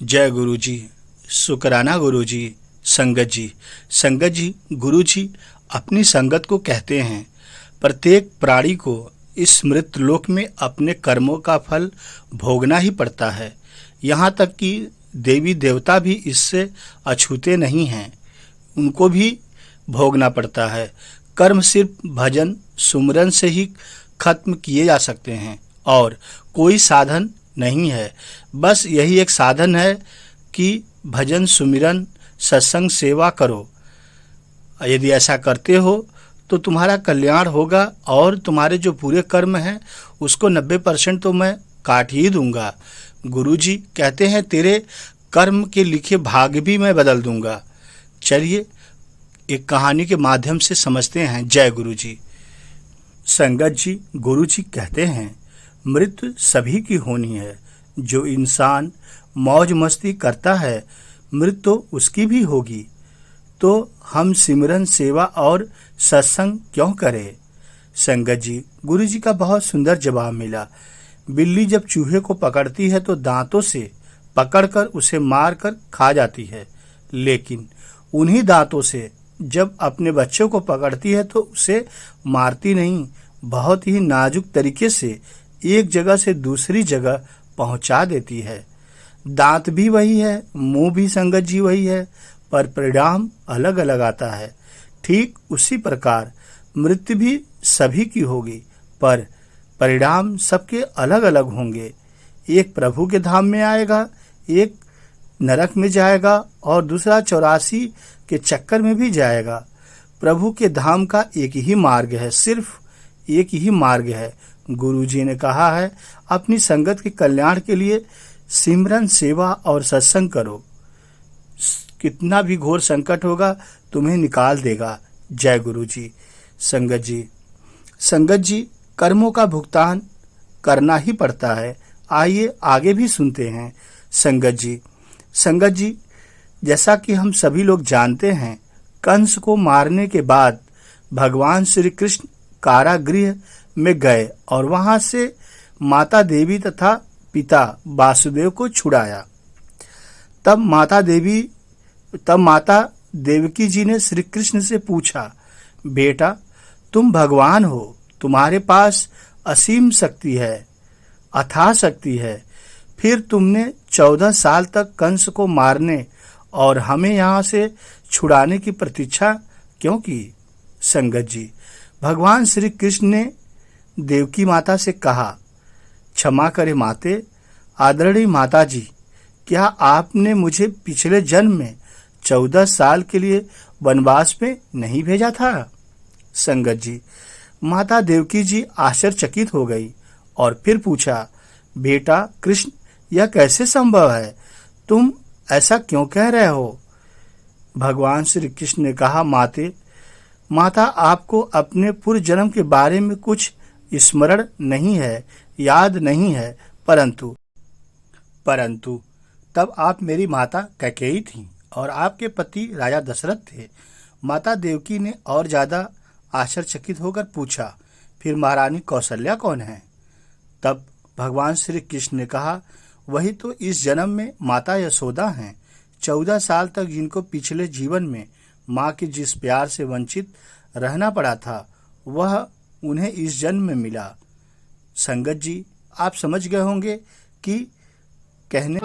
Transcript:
जय गुरु जी। शुक्राना गुरु जी। संगत जी। संगत जी, गुरु जी अपनी संगत को कहते हैं। प्रत्येक प्राणी को इस मृत लोक में अपने कर्मों का फल भोगना ही पड़ता है। यहाँ तक कि देवी देवता भी इससे अछूते नहीं हैं, उनको भी भोगना पड़ता है। कर्म सिर्फ भजन सुमरन से ही खत्म किए जा सकते हैं और कोई साधन नहीं है। बस यही एक साधन है कि भजन सुमिरन सत्संग सेवा करो। यदि ऐसा करते हो तो तुम्हारा कल्याण होगा और तुम्हारे जो पूरे कर्म हैं उसको 90% तो मैं काट ही दूंगा। गुरुजी कहते हैं तेरे कर्म के लिखे भाग्य भी मैं बदल दूंगा। चलिए एक कहानी के माध्यम से समझते हैं। जय गुरु जी। संगत जी, गुरु जी कहते हैं मृत्यु सभी की होनी है। जो इंसान मौज मस्ती करता है मृत्यु तो उसकी भी होगी। तो हम सिमरन सेवा और सत्संग क्यों करें? संगत जी, गुरु जी का बहुत सुंदर जवाब मिला। बिल्ली जब चूहे को पकड़ती है तो दांतों से पकड़कर उसे मार कर खा जाती है, लेकिन उन्हीं दांतों से जब अपने बच्चों को पकड़ती है तो उसे मारती नहीं, बहुत ही नाजुक तरीके से एक जगह से दूसरी जगह पहुंचा देती है। दांत भी वही है, मुंह भी संगत जी वही है, पर परिणाम अलग अलग आता है। ठीक उसी प्रकार मृत्यु भी सभी की होगी, पर परिणाम सबके अलग अलग होंगे। एक प्रभु के धाम में आएगा, एक नरक में जाएगा और दूसरा 84 के चक्कर में भी जाएगा। प्रभु के धाम का एक ही मार्ग है, सिर्फ एक ही मार्ग है। गुरु जी ने कहा है अपनी संगत के कल्याण के लिए सिमरन सेवा और सत्संग करो। कितना भी घोर संकट होगा तुम्हें निकाल देगा। जय गुरु जी। संगत जी, संगत जी कर्मों का भुगतान करना ही पड़ता है। आइए आगे भी सुनते हैं। संगत जी, संगत जी जैसा कि हम सभी लोग जानते हैं, कंस को मारने के बाद भगवान श्री कृष्ण कारागृह में गए और वहां से माता देवी तथा पिता वासुदेव को छुड़ाया। तब माता देवकी जी ने श्री कृष्ण से पूछा, बेटा तुम भगवान हो, तुम्हारे पास असीम शक्ति है, अथाह शक्ति है, फिर तुमने 14 साल तक कंस को मारने और हमें यहाँ से छुड़ाने की प्रतीक्षा क्यों की? संगत जी, भगवान श्री कृष्ण ने देवकी माता से कहा, क्षमा करे माते, आदरणीय माता जी, क्या आपने मुझे पिछले जन्म में 14 साल के लिए वनवास में नहीं भेजा था? संगत जी, माता देवकी जी आश्चर्यचकित हो गई और फिर पूछा, बेटा कृष्ण, यह कैसे संभव है? तुम ऐसा क्यों कह रहे हो? भगवान श्री कृष्ण ने कहा, माता आपको अपने पूर्व जन्म के बारे में कुछ स्मरण नहीं है, याद नहीं है, परंतु तब आप मेरी माता कैकेयी थीं और आपके पति राजा दशरथ थे। माता देवकी ने और ज्यादा आश्चर्यचकित होकर पूछा, फिर महारानी कौशल्या कौन है? तब भगवान श्री कृष्ण ने कहा, वही तो इस जन्म में माता यशोदा हैं। 14 साल तक जिनको पिछले जीवन में माँ के जिस प्यार से वंचित रहना पड़ा था वह उन्हें इस जन्म में मिला। संगत जी, आप समझ गए होंगे कि कहने